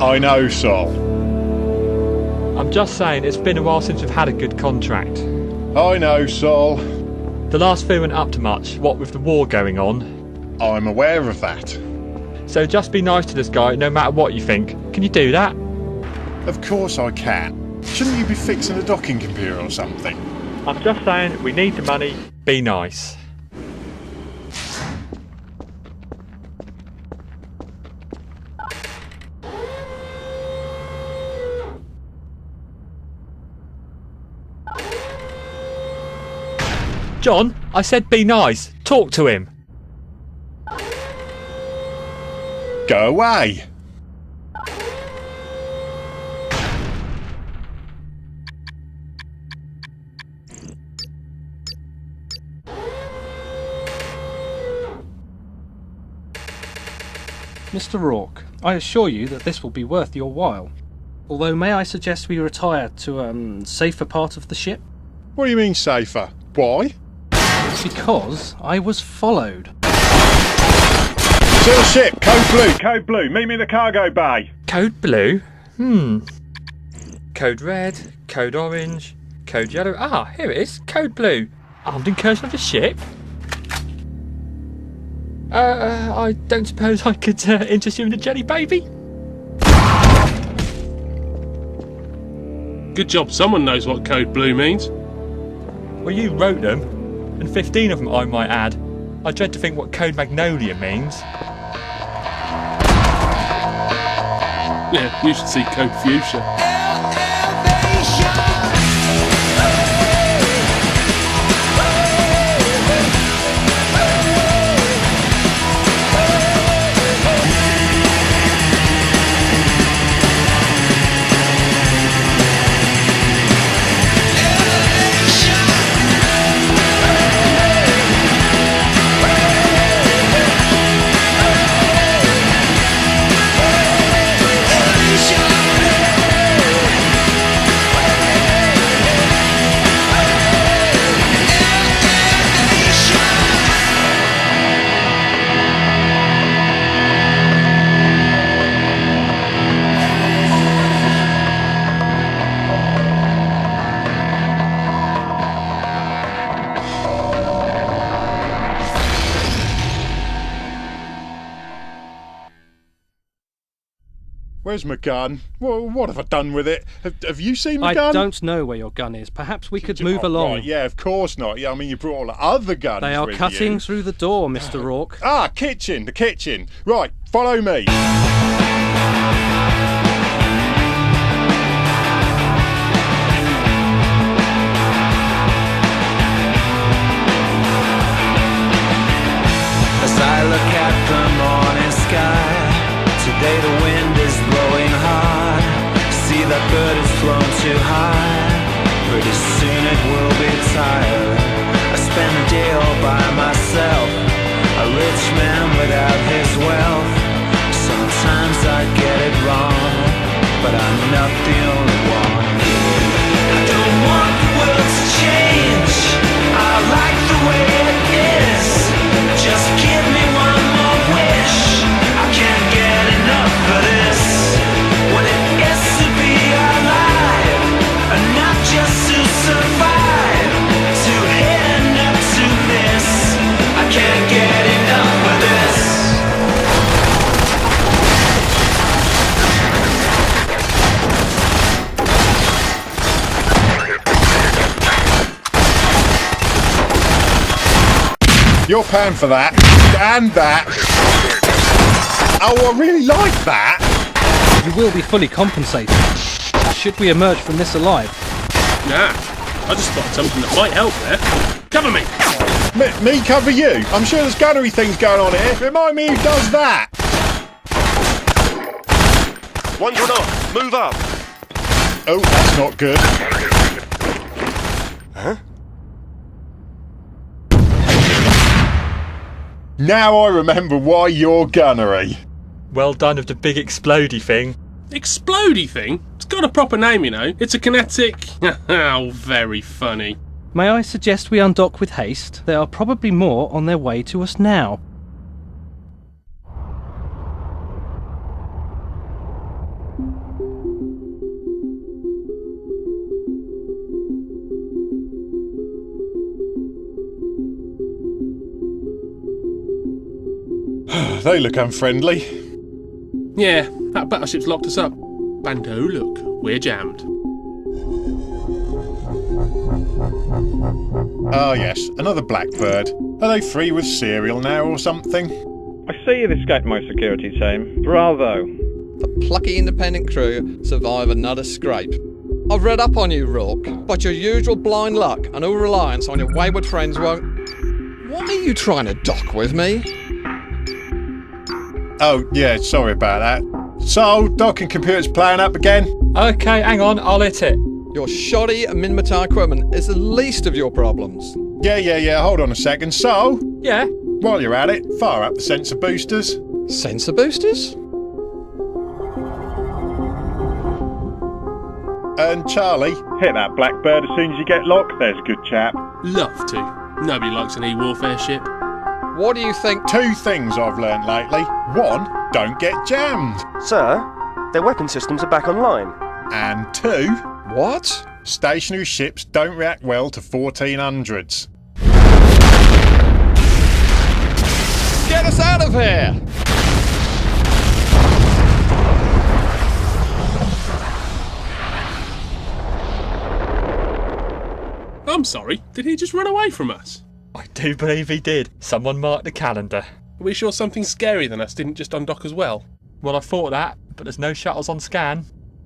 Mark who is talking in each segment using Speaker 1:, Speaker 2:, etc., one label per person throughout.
Speaker 1: I know, Sol.
Speaker 2: I'm just saying, it's been a while since we've had a good contract.
Speaker 1: I know, Sol.
Speaker 2: The last few weren't up to much, what with the war going on.
Speaker 1: I'm aware of that.
Speaker 2: So just be nice to this guy, no matter what you think. Can you do that?
Speaker 1: Of course I can. Shouldn't you be fixing a docking computer or something?
Speaker 2: I'm just saying, we need the money. Be nice. John, I said be nice. Talk to him.
Speaker 1: Go away.
Speaker 3: Mr. Rourke, I assure you that this will be worth your while. Although may I suggest we retire to a safer part of the ship?
Speaker 1: What do you mean safer? Why?
Speaker 3: Because I was followed.
Speaker 1: To the ship, code blue. Code blue, meet me in the cargo bay.
Speaker 2: Code blue? Code red, code orange, code yellow. Ah, here it is. Code blue. Armed incursion of the ship? I don't suppose I could interest you in the jelly baby?
Speaker 4: Good job, someone knows what code blue means.
Speaker 2: Well, you wrote them, and 15 of them, I might add. I dread to think what code magnolia means.
Speaker 4: Yeah, you should see code fuchsia.
Speaker 1: Where's my gun? Well, what have I done with it? Have you seen my gun?
Speaker 3: I don't know where your gun is. Perhaps we could move along.
Speaker 1: Right, yeah, of course not. Yeah, I mean, you brought all the other guns
Speaker 3: They are
Speaker 1: with
Speaker 3: cutting
Speaker 1: you.
Speaker 3: through the door, Mr. Rourke.
Speaker 1: Ah, kitchen, the kitchen. Right, follow me.
Speaker 5: As I look at the morning sky, today the wind is blowing hard. See that bird has flown too high. Pretty soon it will be tired. I spend the day all by myself, a rich man without his wealth. Sometimes I get it wrong, but I'm not the only one. I don't want the world to change. I like the way it is. Just give me one more wish. I can't get enough of this. What it is to be alive, and not just to survive. To hit and not to miss. I can't get enough of this.
Speaker 1: You're paying for that, and that. Oh, I really like that.
Speaker 3: You will be fully compensated, should we emerge from this alive.
Speaker 4: Nah, I just spotted something that might help there. Cover me!
Speaker 1: Me cover you? I'm sure there's gunnery things going on here. Remind me who does that.
Speaker 6: One's enough. Move up.
Speaker 1: Oh, that's not good.
Speaker 6: Huh?
Speaker 1: Now I remember why you're gunnery.
Speaker 2: Well done with the big explodey thing.
Speaker 4: Explodey thing? It's got a proper name, you know. It's a kinetic... Oh, very funny.
Speaker 3: May I suggest we undock with haste? There are probably more on their way to us now.
Speaker 1: They look unfriendly.
Speaker 4: Yeah, that battleship's locked us up. Bando, look, we're jammed.
Speaker 1: Ah yes, another blackbird. Are they free with cereal now or something?
Speaker 7: I see you've escaped my security team. Bravo.
Speaker 8: The plucky independent crew survive another scrape. I've read up on you, Rourke, but your usual blind luck and over-reliance on your wayward friends won't... What are you trying to dock with me?
Speaker 1: Oh yeah, sorry about that. So, docking computer's playing up again?
Speaker 2: Okay, hang on, I'll hit it.
Speaker 8: Your shoddy minimatar equipment is the least of your problems.
Speaker 1: Yeah, hold on a second. So,
Speaker 2: Yeah?
Speaker 1: while you're at it, fire up the sensor boosters.
Speaker 8: Sensor boosters?
Speaker 1: And Charlie,
Speaker 7: Hit that blackbird as soon as you get locked, there's a good chap.
Speaker 4: Love to. Nobody likes an e-warfare ship.
Speaker 8: What do you think?
Speaker 1: 2 things I've learnt lately. 1, don't get jammed.
Speaker 6: Sir, their weapon systems are back online.
Speaker 1: And 2,
Speaker 8: What?
Speaker 1: stationary ships don't react well to 1400s.
Speaker 8: Get us out of here!
Speaker 4: I'm sorry, did he just run away from us?
Speaker 2: I do believe he did. Someone marked the calendar.
Speaker 4: Are we sure something scarier than us didn't just undock as well?
Speaker 2: Well, I thought that, but there's no shuttles on scan.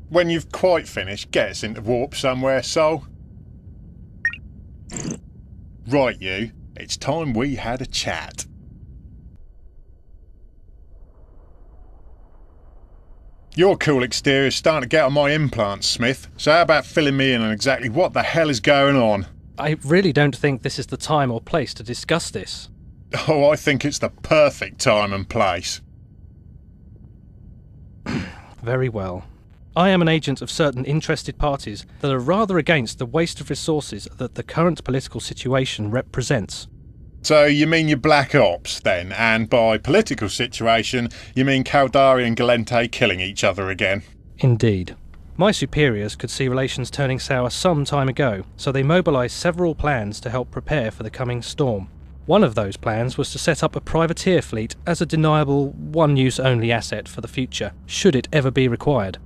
Speaker 1: When you've quite finished, get us into warp somewhere, Sol. Right, you. It's time we had a chat. Your cool exterior's starting to get on my implants, Smith. So how about filling me in on exactly what the hell is going on?
Speaker 3: I really don't think this is the time or place to discuss this.
Speaker 1: Oh, I think it's the perfect time and place.
Speaker 3: Very well. I am an agent of certain interested parties that are rather against the waste of resources that the current political situation represents.
Speaker 1: So you mean your Black Ops, then? And by political situation, you mean Caldari and Galente killing each other again?
Speaker 3: Indeed. My superiors could see relations turning sour some time ago, so they mobilised several plans to help prepare for the coming storm. One of those plans was to set up a privateer fleet as a deniable, one-use-only asset for the future, should it ever be required.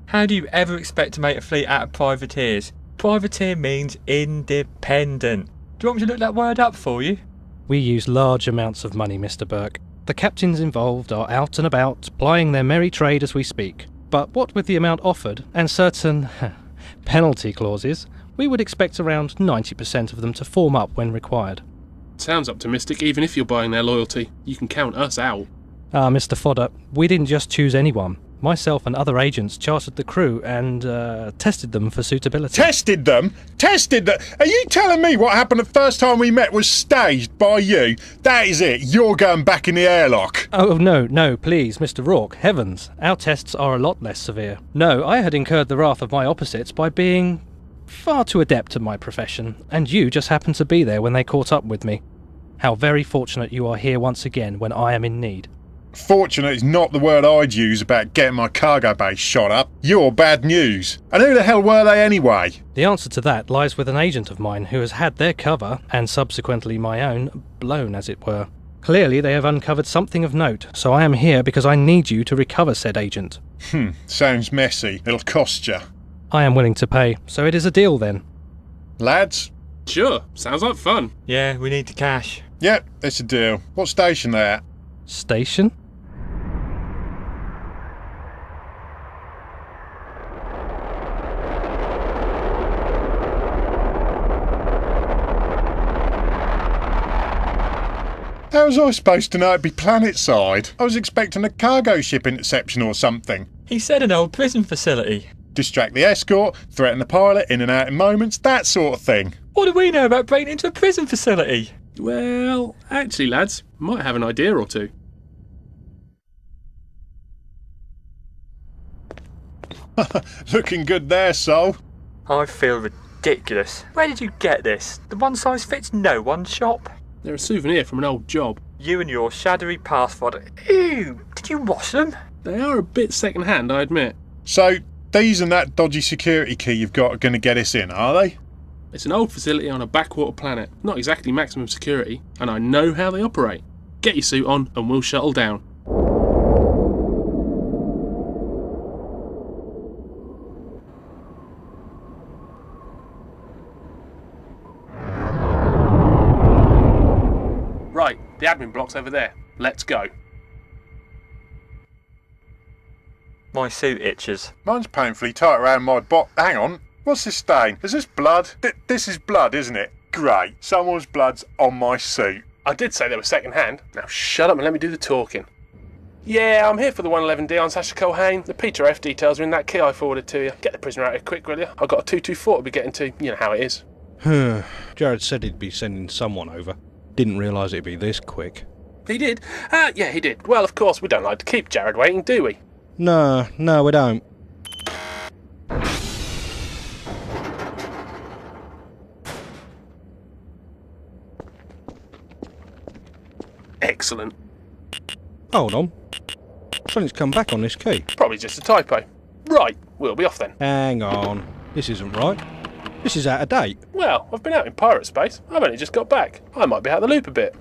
Speaker 2: How do you ever expect to make a fleet out of privateers? Privateer means independent. Do you want me to look that word up for you?
Speaker 3: We use large amounts of money, Mr. Burke. The captains involved are out and about, plying their merry trade as we speak. But what with the amount offered, and certain penalty clauses, we would expect around 90% of them to form up when required.
Speaker 4: Sounds optimistic, even if you're buying their loyalty. You can count us out.
Speaker 3: Ah, Mr. Fodder, we didn't just choose anyone. Myself and other agents chartered the crew and tested them for suitability.
Speaker 1: Tested them? Tested them? Are you telling me what happened the first time we met was staged by you? That is it, you're going back in the airlock.
Speaker 3: Oh, no, please, Mr. Rourke, heavens. Our tests are a lot less severe. No, I had incurred the wrath of my opposites by being far too adept at my profession, and you just happened to be there when they caught up with me. How very fortunate you are here once again when I am in need.
Speaker 1: Fortunate is not the word I'd use about getting my cargo base shot up. You're bad news. And who the hell were they anyway?
Speaker 3: The answer to that lies with an agent of mine who has had their cover, and subsequently my own, blown as it were. Clearly they have uncovered something of note, so I am here because I need you to recover said agent.
Speaker 1: Sounds messy. It'll cost you.
Speaker 3: I am willing to pay, so it is a deal then.
Speaker 1: Lads?
Speaker 4: Sure, sounds like fun.
Speaker 2: Yeah, we need the cash.
Speaker 1: Yep, it's a deal. What station they at?
Speaker 3: Station?
Speaker 1: How was I supposed to know it'd be planetside? I was expecting a cargo ship interception or something.
Speaker 2: He said an old prison facility.
Speaker 1: Distract the escort, threaten the pilot, in and out in moments, that sort of thing.
Speaker 2: What do we know about breaking into a prison facility?
Speaker 4: Well, actually, lads, might have an idea or two.
Speaker 1: Looking good there, Sol.
Speaker 2: I feel ridiculous. Where did you get this? The one size fits no one shop.
Speaker 4: They're a souvenir from an old job.
Speaker 2: You and your shadowy passport. Ew! Did you wash them?
Speaker 4: They are a bit second-hand, I admit.
Speaker 1: So, these and that dodgy security key you've got are going to get us in, are they?
Speaker 4: It's an old facility on a backwater planet. Not exactly maximum security, and I know how they operate. get your suit on and we'll shuttle down. Right, the admin block's over there. Let's go.
Speaker 2: My suit itches.
Speaker 1: Mine's painfully tight around my bot. Hang on. What's this stain? Is this blood? This is blood, isn't it? Great. Someone's blood's on my suit.
Speaker 4: I did say they were second hand. Now shut up and let me do the talking. Yeah, I'm here for the 111D on Sasha Culhane. The Peter F details are in that key I forwarded to you. Get the prisoner out here quick, will you? I've got a 224 to be getting to. You know how it is.
Speaker 9: Jared said he'd be sending someone over. Didn't realise it'd be this quick.
Speaker 4: He did? Yeah, he did. Well, of course, we don't like to keep Jared waiting, do we?
Speaker 9: No, we don't.
Speaker 4: Excellent.
Speaker 9: Hold on. Something's come back on this key.
Speaker 4: Probably just a typo. Right, we'll be off then.
Speaker 9: Hang on. This isn't right. This is out of date.
Speaker 4: Well, I've been out in pirate space. I've only just got back. I might be out of the loop a bit.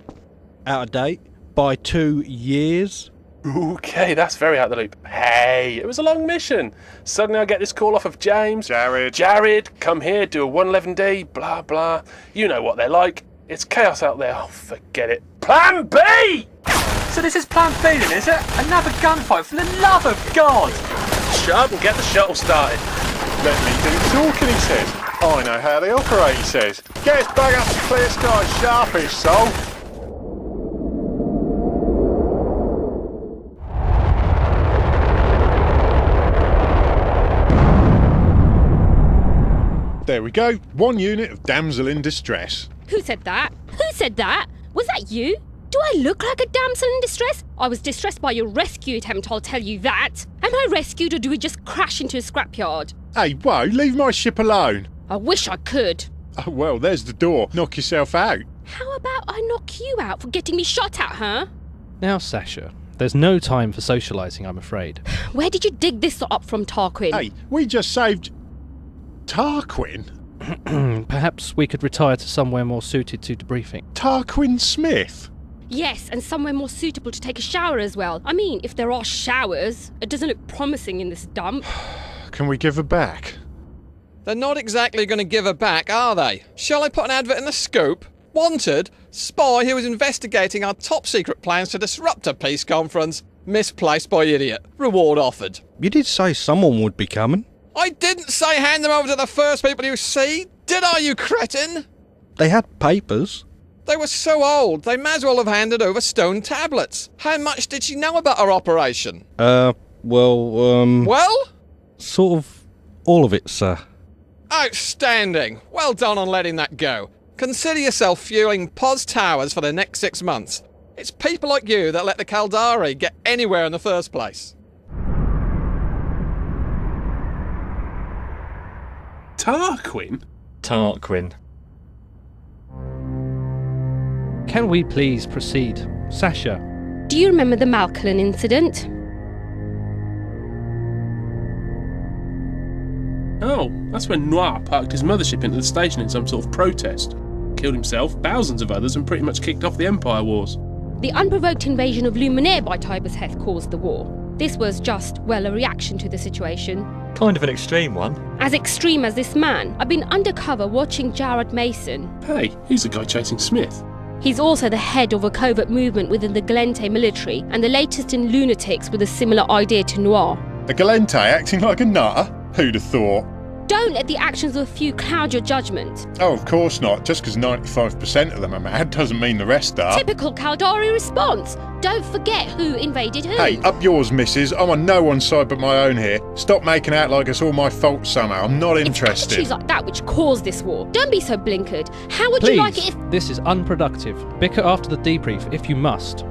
Speaker 9: Out of date? By 2 years?
Speaker 4: Okay, that's very out of the loop. Hey, it was a long mission. Suddenly I get this call off of James. Jared, come here, do a 111D, blah, blah. You know what they're like. It's chaos out there. Oh, forget it. Plan B!
Speaker 2: So this is Plan B then, is it? Another gunfight, for the love of God!
Speaker 4: Shut up and get the shuttle started.
Speaker 1: Let me do the talking, he says. I know how they operate, he says. Get us back up to clear skies, sharpish, soul. There we go. 1 unit of damsel in distress.
Speaker 10: Who said that? Who said that? Was that you? Do I look like a damsel in distress? I was distressed by your rescue attempt, I'll tell you that. Am I rescued or do we just crash into a scrapyard?
Speaker 1: Hey, whoa, leave my ship alone.
Speaker 10: I wish I could.
Speaker 1: Oh, well, there's the door. Knock yourself out.
Speaker 10: How about I knock you out for getting me shot at, huh?
Speaker 3: Now, Sasha, there's no time for socialising, I'm afraid.
Speaker 10: Where did you dig this up from, Tarquin?
Speaker 1: Hey, we just saved... Tarquin?
Speaker 3: Perhaps we could retire to somewhere more suited to debriefing.
Speaker 1: Tarquin Smith?
Speaker 10: Yes, and somewhere more suitable to take a shower as well. I mean, if there are showers, it doesn't look promising in this dump.
Speaker 1: Can we give her back?
Speaker 8: They're not exactly going to give her back, are they? Shall I put an advert in the Scoop? Wanted, spy who is investigating our top secret plans to disrupt a peace conference. Misplaced by idiot. Reward offered.
Speaker 9: You did say someone would be coming.
Speaker 8: I didn't say hand them over to the first people you see, did I, you cretin?
Speaker 9: They had papers.
Speaker 8: They were so old, they might as well have handed over stone tablets. How much did she know about our operation?
Speaker 9: Well? Sort of all of it, sir.
Speaker 8: Outstanding. Well done on letting that go. Consider yourself fueling POS towers for the next 6 months. It's people like you that let the Caldari get anywhere in the first place.
Speaker 4: Tarquin?
Speaker 2: Tarquin.
Speaker 3: Can we please proceed? Sasha.
Speaker 10: Do you remember the Malcolm incident?
Speaker 4: Oh, that's when Noir parked his mothership into the station in some sort of protest. Killed himself, thousands of others, and pretty much kicked off the Empire Wars.
Speaker 10: The unprovoked invasion of Luminaire by Tibus Heth caused the war. This was just, well, a reaction to the situation.
Speaker 2: Kind of an extreme one.
Speaker 10: As extreme as this man. I've been undercover watching Jared Mason.
Speaker 4: Hey, he's the guy chasing Smith.
Speaker 10: He's also the head of a covert movement within the Galente military and the latest in lunatics with a similar idea to Noir.
Speaker 1: A Galente acting like a nutter? Who'd have thought?
Speaker 10: Don't let the actions of a few cloud your judgment.
Speaker 1: Oh, of course not. Just because 95% of them are mad doesn't mean the rest are.
Speaker 10: Typical Caldari response. Don't forget who invaded who.
Speaker 1: Hey, up yours, missus. I'm on no one's side but my own here. Stop making out like it's all my fault somehow. I'm not interested.
Speaker 10: It's attitudes like that which caused this war. Don't be so blinkered. How would
Speaker 3: Please,
Speaker 10: you like it if...
Speaker 3: This is unproductive. Bicker after the debrief if you must.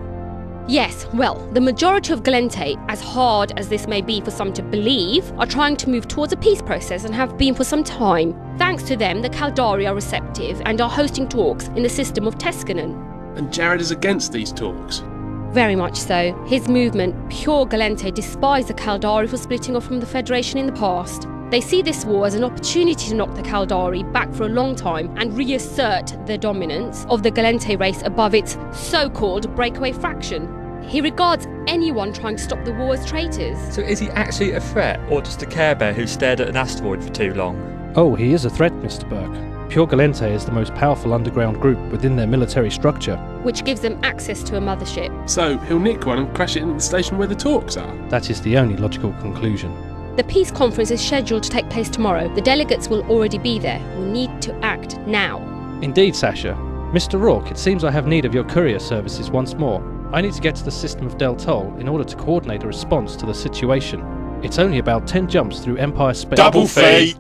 Speaker 10: Yes, well, the majority of Galente, as hard as this may be for some to believe, are trying to move towards a peace process and have been for some time. Thanks to them, the Caldari are receptive and are hosting talks in the system of Teskanen.
Speaker 4: And Jared is against these talks.
Speaker 10: Very much so. His movement, Pure Galente, despised the Caldari for splitting off from the Federation in the past. They see this war as an opportunity to knock the Caldari back for a long time and reassert the dominance of the Gallente race above its so-called breakaway fraction. He regards anyone trying to stop the war as traitors.
Speaker 2: So is he actually a threat, or just a Care Bear who stared at an asteroid for too long?
Speaker 3: Oh, he is a threat, Mr. Burke. Pure Gallente is the most powerful underground group within their military structure.
Speaker 10: Which gives them access to a mothership.
Speaker 4: So he'll nick one and crash it into the station where the talks are?
Speaker 3: That is the only logical conclusion.
Speaker 10: The peace conference is scheduled to take place tomorrow. The delegates will already be there. We need to act now.
Speaker 3: Indeed, Sasha. Mr. Rourke, it seems I have need of your courier services once more. I need to get to the system of Del Toll in order to coordinate a response to the situation. It's only about 10 jumps through Empire Space.
Speaker 1: Double fee!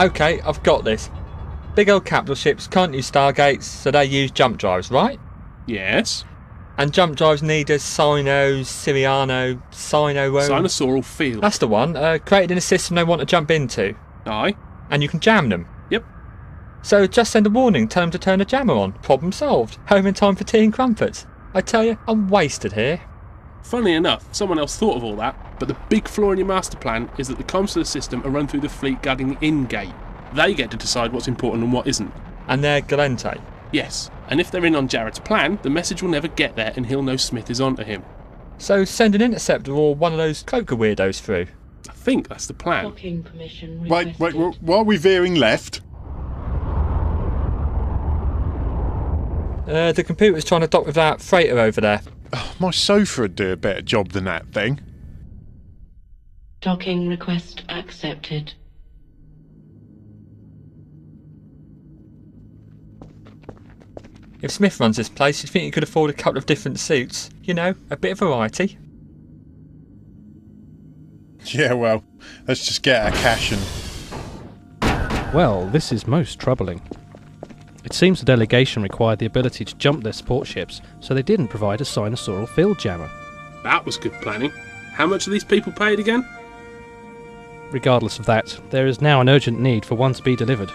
Speaker 2: Okay, I've got this. Big old capital ships can't use stargates, so they use jump drives, right?
Speaker 4: Yes.
Speaker 2: And jump drives need a
Speaker 4: Sinosaural field.
Speaker 2: That's the one, created in a system they want to jump into.
Speaker 4: Aye.
Speaker 2: And you can jam them.
Speaker 4: Yep.
Speaker 2: So just send a warning, tell them to turn the jammer on. Problem solved. Home in time for tea and crumpets. I tell you, I'm wasted here.
Speaker 4: Funnily enough, someone else thought of all that, but the big flaw in your master plan is that the comms to the system are run through the fleet guarding the in-gate. They get to decide what's important and what isn't.
Speaker 2: And they're Gallente?
Speaker 4: Yes, and if they're in on Jared's plan, the message will never get there and he'll know Smith is onto him.
Speaker 2: So send an interceptor or one of those cloaker weirdos through.
Speaker 4: I think that's the plan.
Speaker 11: Docking permission
Speaker 1: Wait, why are we veering left?
Speaker 2: The computer's trying to dock with that freighter over there.
Speaker 1: Oh, my sofa would do a better job than that thing.
Speaker 11: Docking request accepted.
Speaker 2: If Smith runs this place, you'd think he could afford a couple of different suits. You know, a bit of variety.
Speaker 1: Yeah, well, let's just get our cash and...
Speaker 3: Well, this is most troubling. It seems the delegation required the ability to jump their support ships, so they didn't provide a sinosaural field jammer.
Speaker 4: That was good planning. How much are these people paid again?
Speaker 3: Regardless of that, there is now an urgent need for one to be delivered.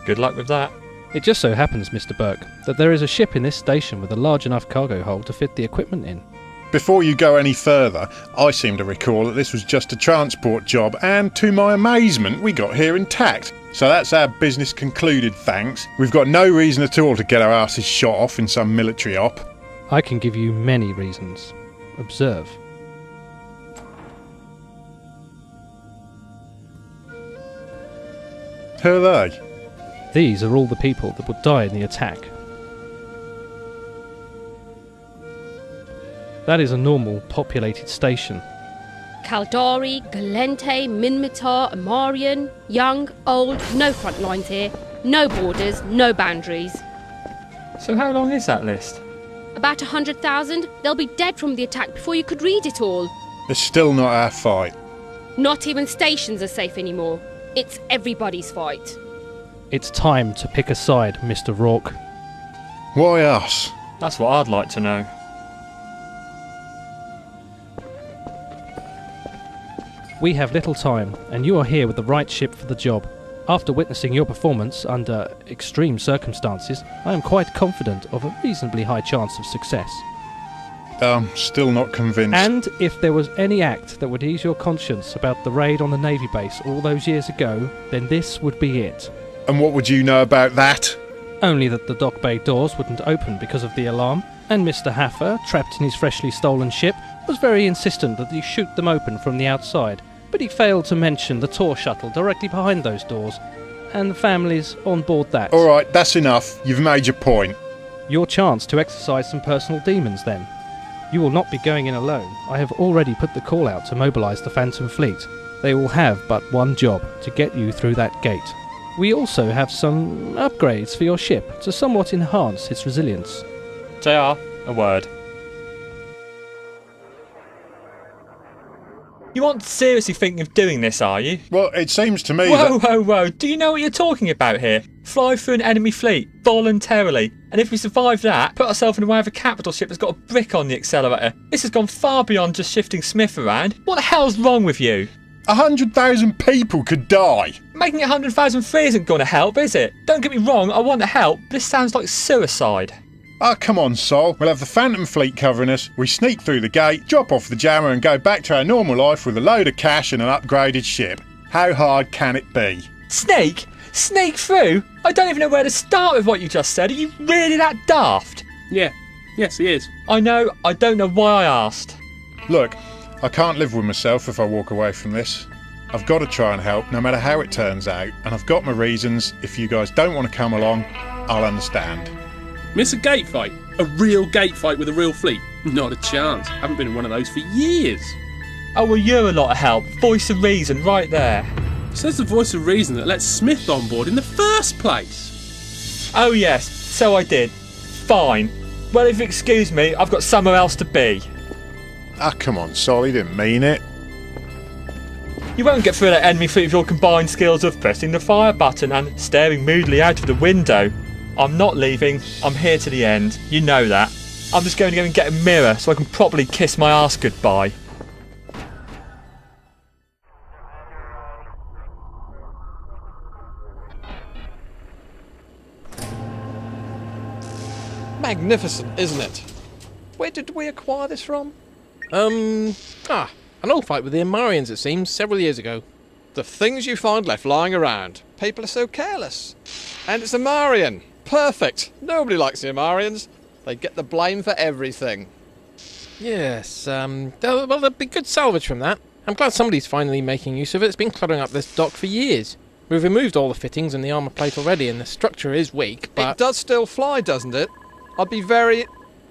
Speaker 2: Good luck with that.
Speaker 3: It just so happens, Mr. Burke, that there is a ship in this station with a large enough cargo hold to fit the equipment in.
Speaker 1: Before you go any further, I seem to recall that this was just a transport job, and to my amazement, we got here intact. So that's our business concluded, thanks. We've got no reason at all to get our asses shot off in some military op.
Speaker 3: I can give you many reasons. Observe.
Speaker 1: Who are they?
Speaker 3: These are all the people that would die in the attack. That is a normal, populated station.
Speaker 10: Caldari, Gallente, Minmatar, Amarian, young, old, no front lines here, no borders, no boundaries.
Speaker 2: So how long is that list?
Speaker 10: About 100,000. They'll be dead from the attack before you could read it all.
Speaker 1: It's still not our fight.
Speaker 10: Not even stations are safe anymore. It's everybody's fight.
Speaker 3: It's time to pick a side, Mr. Rourke.
Speaker 1: Why us?
Speaker 2: That's what I'd like to know.
Speaker 3: We have little time, and you are here with the right ship for the job. After witnessing your performance under extreme circumstances, I am quite confident of a reasonably high chance of success.
Speaker 1: Still not convinced.
Speaker 3: And if there was any act that would ease your conscience about the raid on the Navy base all those years ago, then this would be it.
Speaker 1: And what would you know about that?
Speaker 3: Only that the dock bay doors wouldn't open because of the alarm, and Mr. Haffer, trapped in his freshly stolen ship, was very insistent that he shoot them open from the outside, but he failed to mention the tour shuttle directly behind those doors, and the families on board that.
Speaker 1: Alright, that's enough. You've made your point.
Speaker 3: Your chance to exercise some personal demons, then. You will not be going in alone. I have already put the call out to mobilise the Phantom Fleet. They will have but one job, to get you through that gate. We also have some upgrades for your ship to somewhat enhance its resilience.
Speaker 2: JR, a word. You aren't seriously thinking of doing this, are you?
Speaker 1: Well, it seems to me
Speaker 2: Whoa. Do you know what you're talking about here? Fly through an enemy fleet, voluntarily. And if we survive that, put ourselves in the way of a capital ship that's got a brick on the accelerator. This has gone far beyond just shifting Smith around. What the hell's wrong with you?
Speaker 1: 100,000 people could die.
Speaker 2: Making it 100,000 free isn't going to help, is it? Don't get me wrong, I want to help, but this sounds like suicide.
Speaker 1: Oh, come on, Sol. We'll have the Phantom Fleet covering us. We sneak through the gate, drop off the jammer and go back to our normal life with a load of cash and an upgraded ship. How hard can it be?
Speaker 2: Sneak? Sneak through? I don't even know where to start with what you just said. Are you really that daft?
Speaker 4: Yeah. Yes, he is.
Speaker 2: I know. I don't know why I asked.
Speaker 1: Look, I can't live with myself if I walk away from this. I've got to try and help, no matter how it turns out, and I've got my reasons. If you guys don't want to come along, I'll understand.
Speaker 4: Miss a gate fight? A real gate fight with a real fleet? Not a chance. Haven't been in one of those for years.
Speaker 2: Oh, well, you're a lot of help. Voice of reason right there.
Speaker 4: Says the voice of reason that let Smith on board in the first place.
Speaker 2: Oh, yes. So I did. Fine. Well, if you excuse me, I've got somewhere else to be.
Speaker 1: Ah, come on, Sol, he didn't mean it.
Speaker 2: You won't get through that enemy fleet with your combined skills of pressing the fire button and staring moodily out of the window. I'm not leaving. I'm here to the end. You know that. I'm just going to go and get a mirror so I can properly kiss my ass goodbye.
Speaker 8: Magnificent, isn't it? Where did we acquire this from?
Speaker 12: An old fight with the Amarians, it seems, several years ago.
Speaker 8: The things you find left lying around. People are so careless. And it's Amarian. Perfect. Nobody likes the Amarians. They get the blame for everything.
Speaker 12: Yes, there'll be good salvage from that. I'm glad somebody's finally making use of it. It's been cluttering up this dock for years. We've removed all the fittings and the armour plate already, and the structure is weak, but...
Speaker 8: It does still fly, doesn't it? I'd be very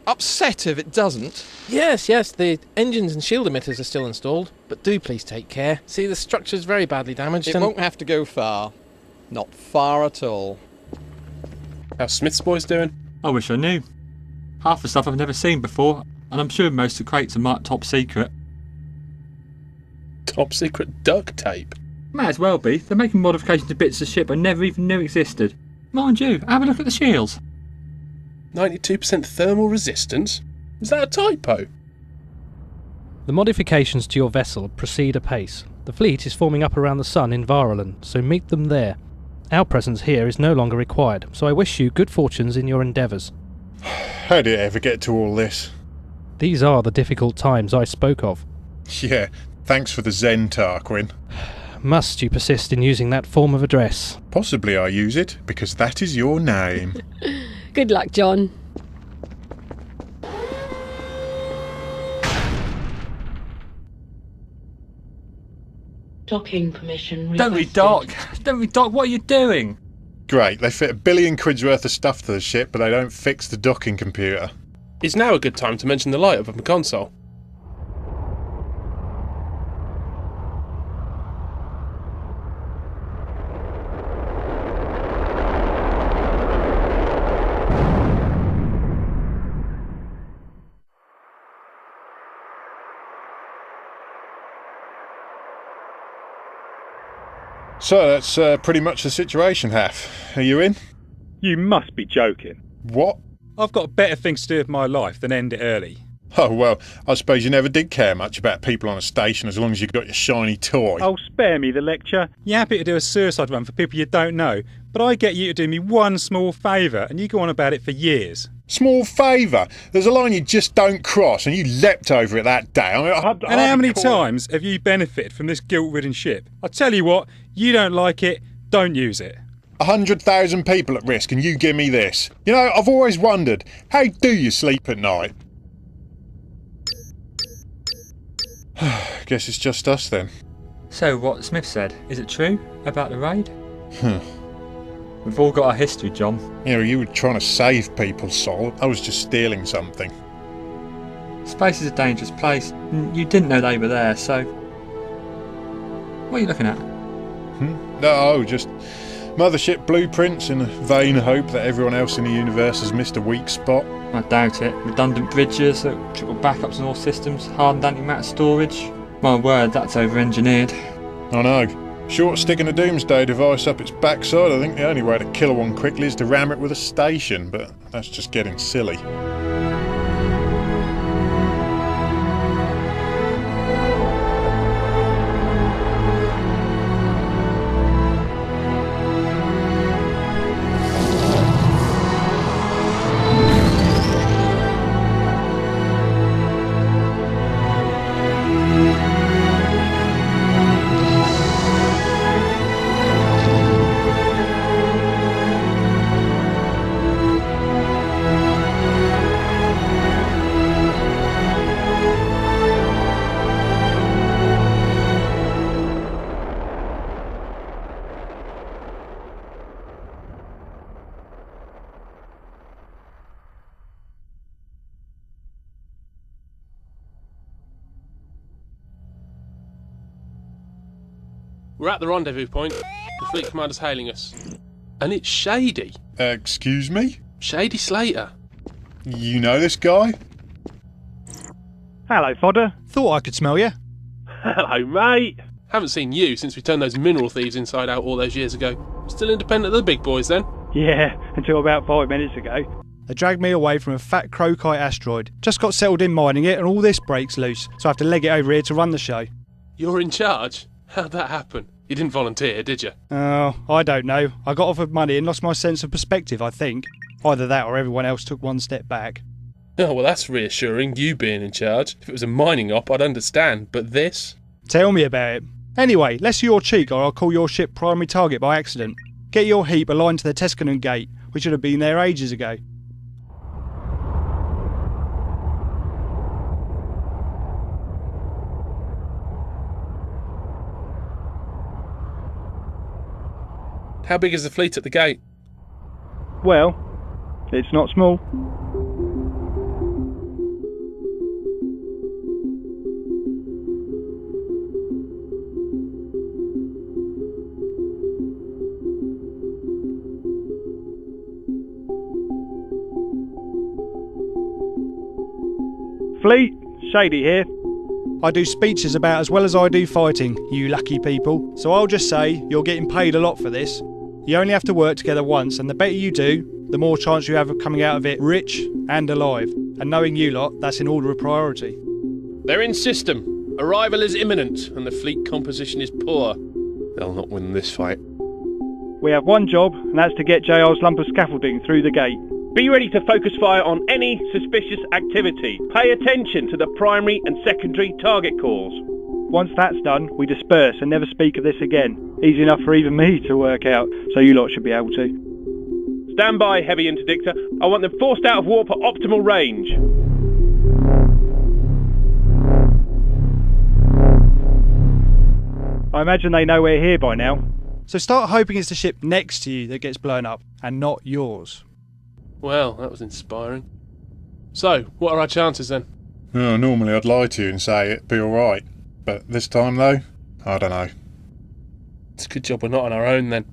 Speaker 8: upset if it doesn't.
Speaker 12: Yes, the engines and shield emitters are still installed, but do please take care. See, the structure's very badly damaged.
Speaker 8: It won't have to go far. Not far at all.
Speaker 4: How's Smith's boys doing?
Speaker 2: I wish I knew. Half the stuff I've never seen before, and I'm sure most of the crates are marked top secret.
Speaker 4: Top secret duct tape?
Speaker 2: Might as well be. They're making modifications to bits of the ship I never even knew existed. Mind you, have a look at the shields.
Speaker 4: 92% thermal resistance? Is that a typo?
Speaker 3: The modifications to your vessel proceed apace. The fleet is forming up around the sun in Varalin, so meet them there. Our presence here is no longer required, so I wish you good fortunes in your endeavours.
Speaker 1: How did it ever get to all this?
Speaker 3: These are the difficult times I spoke of.
Speaker 1: Yeah, thanks for the Zen, Tarquin.
Speaker 3: Must you persist in using that form of address?
Speaker 1: Possibly I use it, because that is your name.
Speaker 10: Good luck, John.
Speaker 11: Docking permission
Speaker 2: Don't
Speaker 11: requested.
Speaker 2: Don't redock, what are you doing?
Speaker 1: Great, they fit £1 billion worth of stuff to the ship, but they don't fix the docking computer.
Speaker 4: Is now a good time to mention the light-up of the console?
Speaker 1: So that's pretty much the situation, Haf. Are you in?
Speaker 7: You must be joking.
Speaker 1: What?
Speaker 13: I've got better things to do with my life than end it early.
Speaker 1: Oh, well, I suppose you never did care much about people on a station as long as you got your shiny toy.
Speaker 7: Oh, spare me the lecture. You're happy to do a suicide run for people you don't know, but I get you to do me one small favour and you go on about it for years.
Speaker 1: Small favour. There's a line you just don't cross, and you leapt over it that day.
Speaker 13: And how many times have you benefited from this guilt-ridden ship? I tell you what, you don't like it, don't use it.
Speaker 1: 100,000 people at risk, and you give me this. You know, I've always wondered, how do you sleep at night? Guess it's just us then.
Speaker 2: So what Smith said, is it true about the raid? We've all got our history, John.
Speaker 1: You know, you were trying to save people, Sol. I was just stealing something.
Speaker 2: Space is a dangerous place. You didn't know they were there, so... What are you looking at?
Speaker 1: No, just mothership blueprints in a vain hope that everyone else in the universe has missed a weak spot.
Speaker 2: I doubt it. Redundant bridges, triple backups on all systems, hardened antimatter storage. My word, that's over-engineered.
Speaker 1: I know. Short sticking a doomsday device up its backside. I think the only way to kill one quickly is to ram it with a station, but that's just getting silly.
Speaker 4: We're at the rendezvous point. The fleet commander's hailing us. And it's Shady.
Speaker 1: Excuse me?
Speaker 4: Shady Slater.
Speaker 1: You know this guy?
Speaker 14: Hello, Fodder. Thought I could smell you.
Speaker 4: Hello, mate. Haven't seen you since we turned those mineral thieves inside out all those years ago. Still independent of the big boys then?
Speaker 14: Yeah, until about 5 minutes ago. They dragged me away from a fat crocite asteroid. Just got settled in mining it and all this breaks loose, so I have to leg it over here to run the show.
Speaker 4: You're in charge? How'd that happen? You didn't volunteer, did you?
Speaker 14: Oh, I don't know. I got offered money and lost my sense of perspective, I think. Either that or everyone else took one step back.
Speaker 4: Oh, well, that's reassuring, you being in charge. If it was a mining op, I'd understand, but this?
Speaker 14: Tell me about it. Anyway, less of your cheek or I'll call your ship primary target by accident. Get your heap aligned to the Tuscanon Gate. We should have been there ages ago.
Speaker 4: How big is the fleet at the gate?
Speaker 14: Well, it's not small. Fleet, Shady here. I do speeches about as well as I do fighting, you lucky people. So I'll just say, you're getting paid a lot for this. You only have to work together once, and the better you do, the more chance you have of coming out of it rich and alive. And knowing you lot, that's in order of priority.
Speaker 4: They're in system. Arrival is imminent, and the fleet composition is poor. They'll not win this fight.
Speaker 14: We have one job, and that's to get JR's lump of scaffolding through the gate.
Speaker 15: Be ready to focus fire on any suspicious activity. Pay attention to the primary and secondary target calls.
Speaker 14: Once that's done, we disperse and never speak of this again. Easy enough for even me to work out, so you lot should be able to.
Speaker 15: Stand by, heavy interdictor. I want them forced out of warp at optimal range.
Speaker 14: I imagine they know we're here by now. So start hoping it's the ship next to you that gets blown up, and not yours.
Speaker 4: Well, that was inspiring. So, what are our chances then?
Speaker 1: Oh, normally I'd lie to you and say it'd be alright. But this time though, I don't know.
Speaker 4: It's a good job we're not on our own then.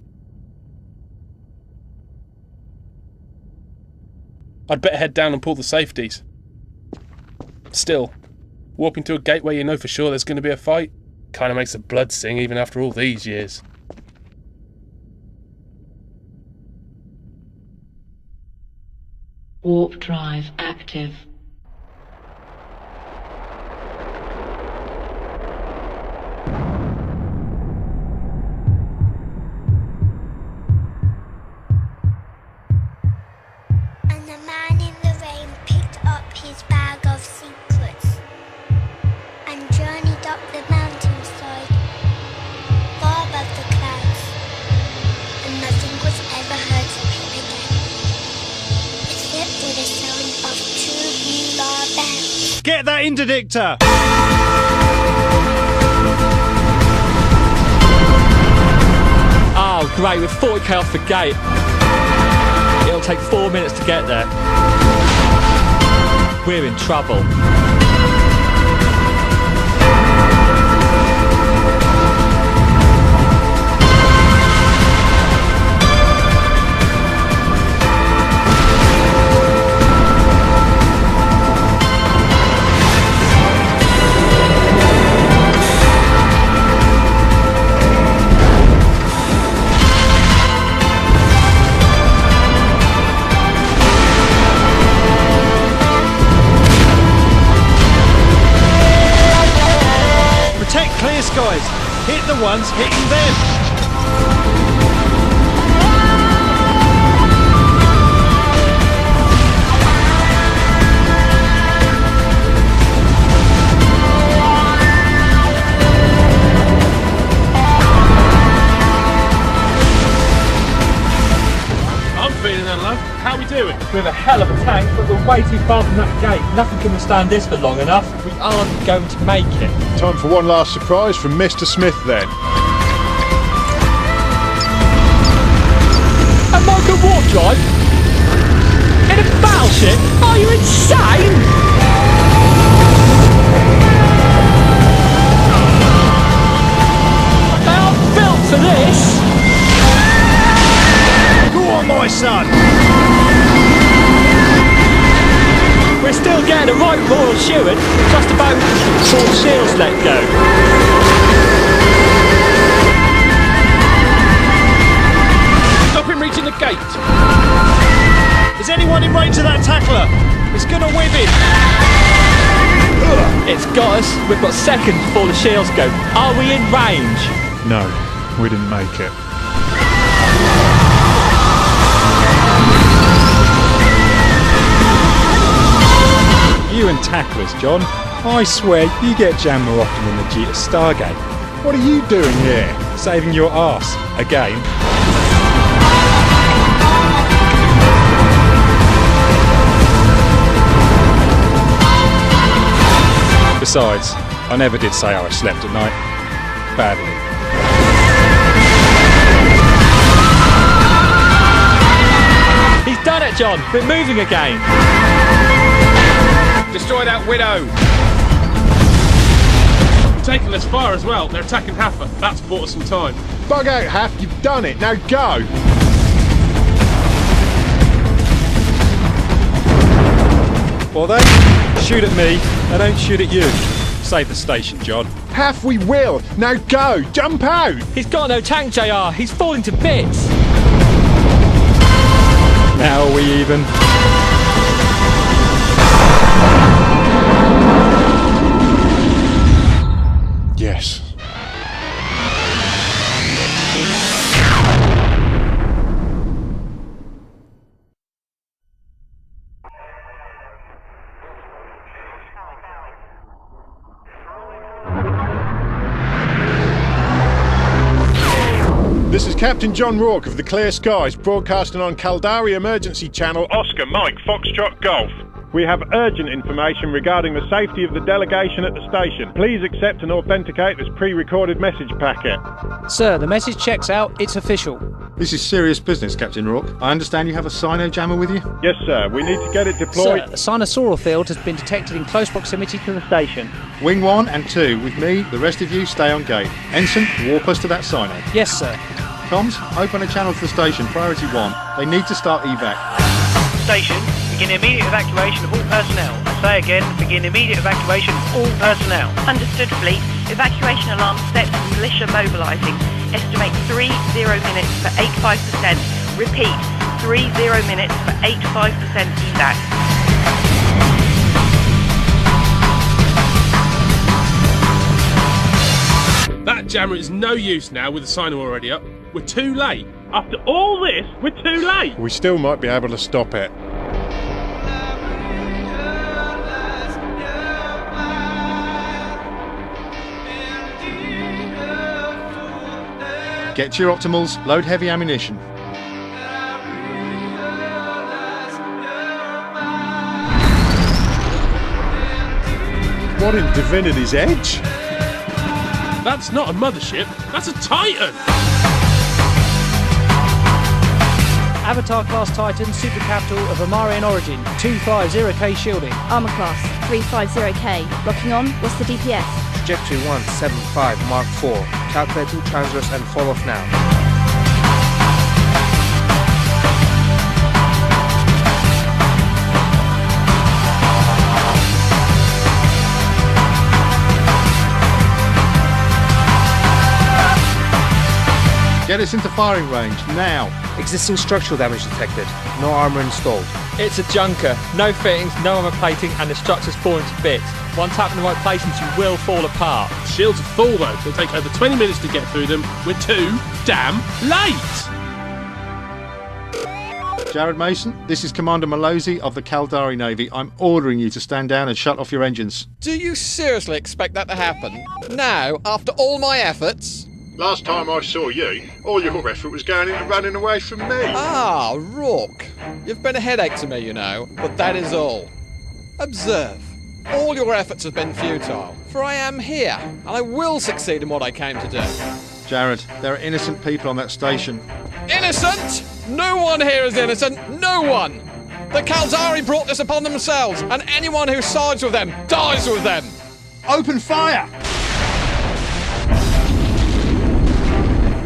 Speaker 4: I'd better head down and pull the safeties. Still, warping to a gate where you know for sure there's going to be a fight kind of makes the blood sing even after all these years.
Speaker 11: Warp drive active.
Speaker 16: And the man in the
Speaker 14: Get that interdictor!
Speaker 2: Oh, great, we're 40k off the gate. It'll take 4 minutes to get there. We're in trouble.
Speaker 14: Clear skies. Hit the ones hitting them.
Speaker 4: I'm feeling unloved. How are we doing?
Speaker 2: We have a hell of a tank, but we're way too far from that gate. Nothing can withstand this for long enough. We aren't going to make it.
Speaker 1: Time for one last surprise from Mr. Smith then.
Speaker 2: A micro warp drive? In a battleship? Are you insane? They aren't built for this!
Speaker 14: Go on, my son!
Speaker 2: We're still getting a right royal shoeing, just about 4 shields let go.
Speaker 4: Stop him reaching the gate!
Speaker 14: Is anyone in range of that tackler? It's gonna whip him!
Speaker 2: It's got us. We've got seconds before the shields go. Are we in range?
Speaker 1: No, we didn't make it.
Speaker 13: You and tacklers, John. I swear you get jammed more often than the G at Stargate.
Speaker 1: What are you doing here?
Speaker 13: Saving your arse. Again. Besides, I never did say how I slept at night. Badly.
Speaker 2: He's done it, John. We're moving again.
Speaker 4: Destroy that widow! We're taking this far as well. They're attacking Haffa. That's bought us some time.
Speaker 1: Bug out, Haff. You've done it. Now go!
Speaker 13: Well then, shoot at me, and don't shoot at you. Save the station, John.
Speaker 1: Haff, we will. Now go! Jump out!
Speaker 2: He's got no tank, JR. He's falling to bits.
Speaker 13: Now are we even?
Speaker 1: Yes. This is Captain John Rourke of the Clear Skies, broadcasting on Caldari Emergency Channel Oscar Mike Foxtrot Golf. We have urgent information regarding the safety of the delegation at the station. Please accept and authenticate this pre-recorded message packet.
Speaker 16: Sir, the message checks out. It's official.
Speaker 17: This is serious business, Captain Rourke. I understand you have a cyno jammer with you?
Speaker 1: Yes, sir. We need to get it deployed.
Speaker 16: Sir, a sinosaural field has been detected in close proximity to the station.
Speaker 17: Wing 1 and 2 with me. The rest of you stay on gate. Ensign, warp us to that cyno.
Speaker 16: Yes, sir.
Speaker 17: Comms, open a channel to the station. Priority 1. They need to start evac.
Speaker 18: Station, begin immediate evacuation of all personnel. I say again, begin immediate evacuation of all personnel.
Speaker 19: Understood, fleet. Evacuation alarm set and militia mobilising. Estimate 30 minutes for 85%. Repeat, 30 minutes for 85% evac.
Speaker 4: That jammer is no use now with the cyno already up. We're too late. After all this, we're too late.
Speaker 1: We still might be able to stop it.
Speaker 17: Get to your optimals, load heavy ammunition.
Speaker 1: What in divinity's edge?
Speaker 4: That's not a mothership, that's a Titan!
Speaker 16: Avatar class Titan, super capital of Amarian origin, 250k shielding.
Speaker 19: Armour class 350k. Locking on, what's the DPS?
Speaker 20: Trajectory 175 Mark 4. Calculating transverse and fall off now.
Speaker 17: Get us into firing range, now.
Speaker 20: Existing structural damage detected. No armour installed.
Speaker 2: It's a junker. No fittings, no armour plating, and the structure's falling to bits. One tap in the right placements, you will fall apart.
Speaker 4: Shields are full though. It'll take over 20 minutes to get through them. We're too damn late!
Speaker 17: Jared Mason, this is Commander Malozzi of the Caldari Navy. I'm ordering you to stand down and shut off your engines.
Speaker 8: Do you seriously expect that to happen? Now, after all my efforts?
Speaker 1: Last time I saw you, all your effort was going into running away from me.
Speaker 8: Ah, Rourke. You've been a headache to me, you know, but that is all. Observe. All your efforts have been futile, for I am here, and I will succeed in what I came to do.
Speaker 17: Jared, there are innocent people on that station.
Speaker 8: Innocent? No one here is innocent. No one. The Caldari brought this upon themselves, and anyone who sides with them dies with them.
Speaker 17: Open fire!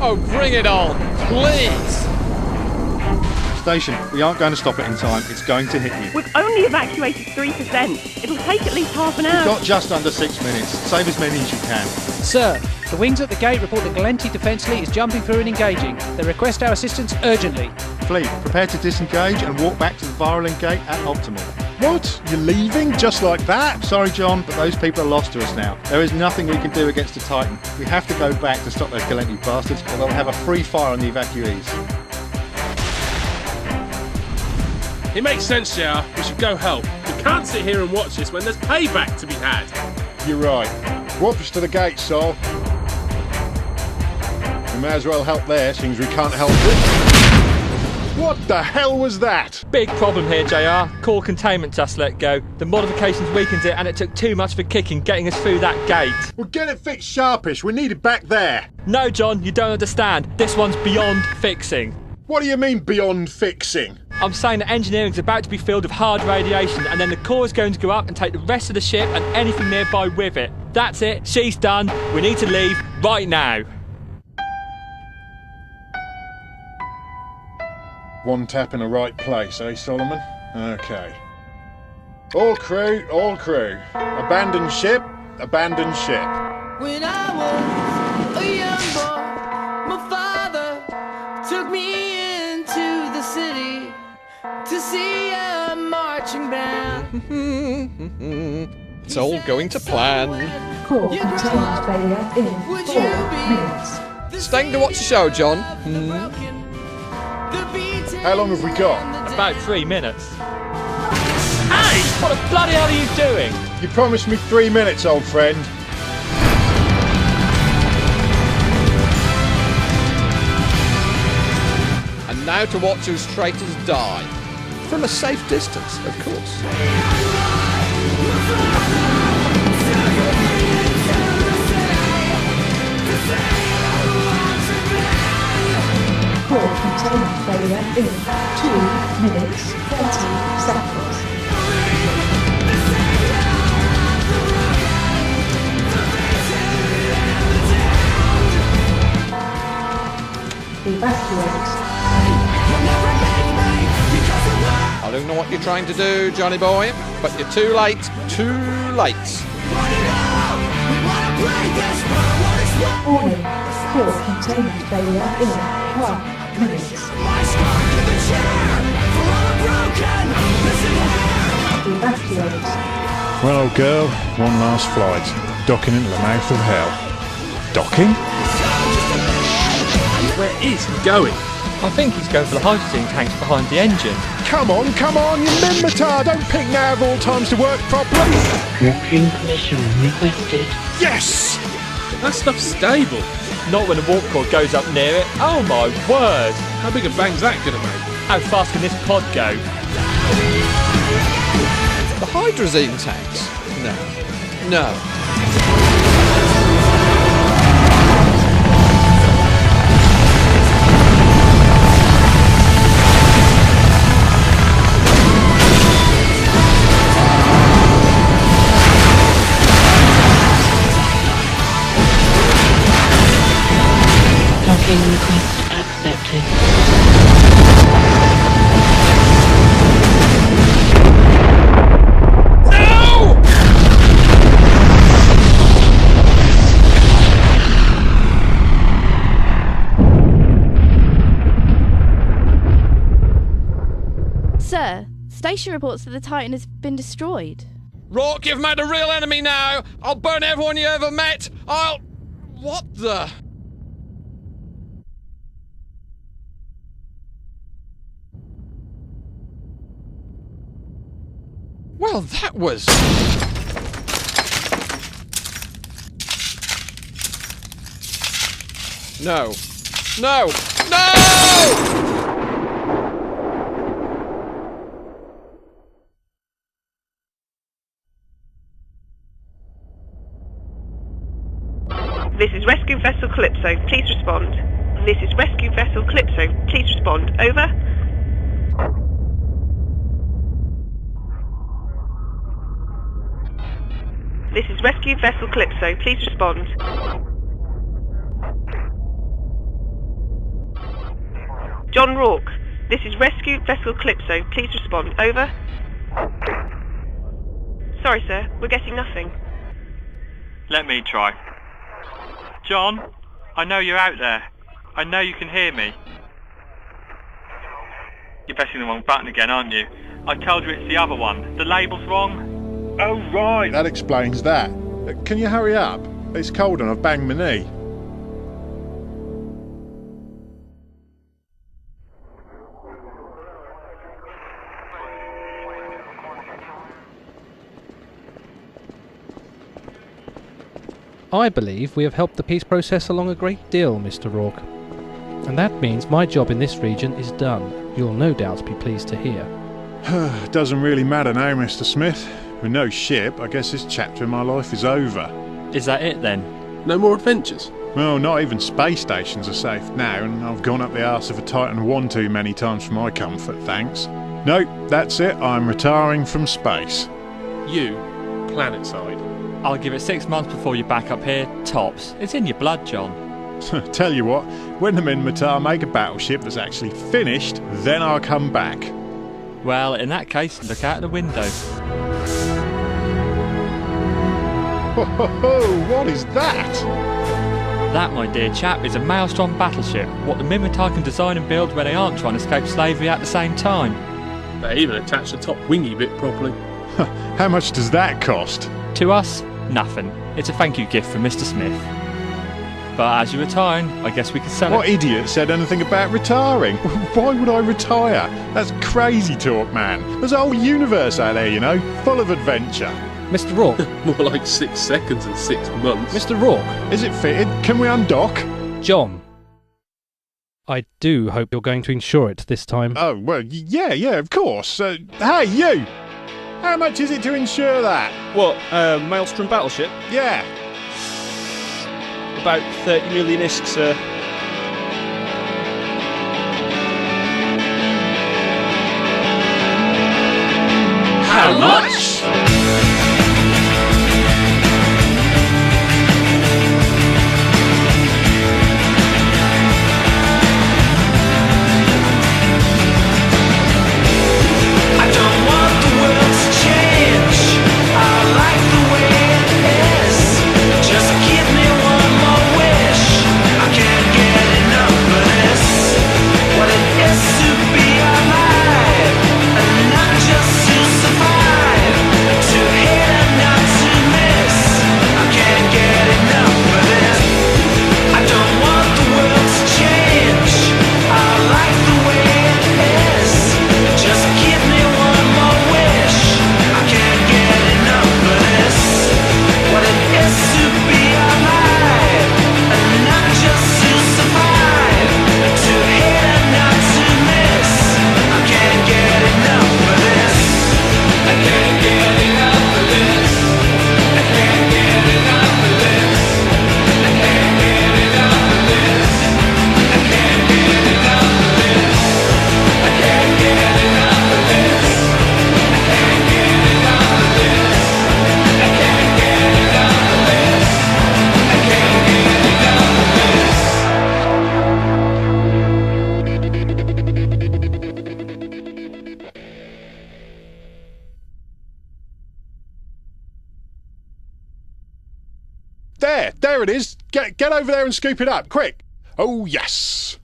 Speaker 8: Oh, bring it on, please!
Speaker 17: Station, we aren't going to stop it in time. It's going to hit you.
Speaker 19: We've only evacuated 3%. It'll take at least half an hour.
Speaker 17: You've got just under 6 minutes. Save as many as you can.
Speaker 16: Sir, the wings at the gate report that Galenti Defence Fleet is jumping through and engaging. They request our assistance urgently.
Speaker 17: Fleet, prepare to disengage and walk back to the Virulent gate at optimal.
Speaker 1: What? You're leaving just like that?
Speaker 17: Sorry, John, but those people are lost to us now. There is nothing we can do against the Titan. We have to go back to stop those Galenti bastards, or they'll have a free fire on the evacuees.
Speaker 4: It makes sense, JR. We should go help. We can't sit here and watch this when there's payback to be had.
Speaker 1: You're right. Walk us to the gate, Sol. We may as well help there, since we can't help it. What the hell was that?
Speaker 2: Big problem here, JR. Core containment just let go. The modifications weakened it, and it took too much for kicking getting us through that gate.
Speaker 1: Well, get it fixed sharpish. We need it back there.
Speaker 2: No, John, you don't understand. This one's beyond fixing.
Speaker 1: What do you mean beyond fixing?
Speaker 2: I'm saying that engineering's about to be filled with hard radiation, and then the core is going to go up and take the rest of the ship and anything nearby with it. That's it. She's done. We need to leave right now.
Speaker 1: One tap in the right place, eh, Solomon? Okay. All crew, all crew. Abandon ship, abandon ship.
Speaker 5: When I was a young boy, my father took me into the city to see a marching band.
Speaker 8: It's all going to plan.
Speaker 11: Core containment failure in 4 minutes.
Speaker 8: Staying to watch the show, John.
Speaker 1: How long have we got?
Speaker 2: About 3 minutes. Hey! What the bloody hell are you doing?
Speaker 1: You promised me 3 minutes, old friend.
Speaker 8: And now to watch whose traitors die. From a safe distance, of course.
Speaker 11: Core containment failure in 2 minutes 30 seconds. Evacuate.
Speaker 8: I don't know what you're trying to do, Johnny boy, but you're too late. Too late.
Speaker 11: Warning. Core containment failure in 1 minute. Evacuate.
Speaker 1: Well, old girl, one last flight. Docking into the mouth of hell. Docking?
Speaker 4: Where is he going?
Speaker 2: I think he's going for the hydrogen tanks behind the engine.
Speaker 1: Come on, you mimmatar! Don't pick now of all times to work properly!
Speaker 11: Walking permission requested.
Speaker 1: Yes!
Speaker 4: That stuff's stable.
Speaker 2: Not when the warp core goes up near it. Oh my word!
Speaker 4: How big a bang's that gonna make?
Speaker 2: How fast can this pod go?
Speaker 8: The hydrazine tanks? No. No.
Speaker 21: Docking request accepted.
Speaker 22: Sir, station reports that the Titan has been destroyed.
Speaker 8: Rourke, you've made a real enemy now! I'll burn everyone you ever met! What the... Well, that was... No. No! No!
Speaker 19: This is Rescue Vessel Calypso. Please respond. This is Rescue Vessel Calypso. Please respond. Over. This is Rescue Vessel Calypso. Please respond. John Rourke. This is Rescue Vessel Calypso. Please respond. Over. Sorry, sir. We're getting nothing.
Speaker 2: Let me try. John, I know you're out there. I know you can hear me. You're pressing the wrong button again, aren't you? I told you it's the other one. The label's wrong.
Speaker 1: Oh, right. That explains that. Can you hurry up? It's cold and I've banged my knee.
Speaker 3: I believe we have helped the peace process along a great deal, Mr. Rourke. And that means my job in this region is done. You'll no doubt be pleased to hear.
Speaker 1: Doesn't really matter now, Mr. Smith. With no ship, I guess this chapter in my life is over.
Speaker 2: Is that it then?
Speaker 4: No more adventures?
Speaker 1: Well, not even space stations are safe now, and I've gone up the arse of a Titan one too many times for my comfort, thanks. Nope, that's it. I'm retiring from space.
Speaker 4: You, planetside.
Speaker 2: I'll give it 6 months before you're back up here, tops. It's in your blood, John.
Speaker 1: Tell you what, when the Minmatar make a battleship that's actually finished, then I'll come back.
Speaker 2: Well, in that case, look out the window.
Speaker 1: Ho ho ho, what is that?
Speaker 2: That, my dear chap, is a Maelstrom battleship. What the Minmatar can design and build when they aren't trying to escape slavery at the same time.
Speaker 4: They even attach the top wingy bit properly.
Speaker 1: How much does that cost?
Speaker 2: To us, nothing. It's a thank you gift from Mr. Smith. But as you're retiring, I guess we could sell it.
Speaker 1: What idiot said anything about retiring? Why would I retire? That's crazy talk, man. There's a whole universe out there, you know, full of adventure.
Speaker 3: Mr. Rourke.
Speaker 4: More like 6 seconds and 6 months.
Speaker 3: Mr. Rourke.
Speaker 1: Is it fitted? Can we undock?
Speaker 3: John. I do hope you're going to insure it this time.
Speaker 1: Oh, well, yeah, of course. Hey, you! How much is it to insure that?
Speaker 15: What, Maelstrom battleship?
Speaker 1: Yeah.
Speaker 15: About 30 million-isk, sir.
Speaker 5: How much? Just give me one more wish. I can't
Speaker 1: There it is. Get over there and scoop it up, quick. Oh, yes.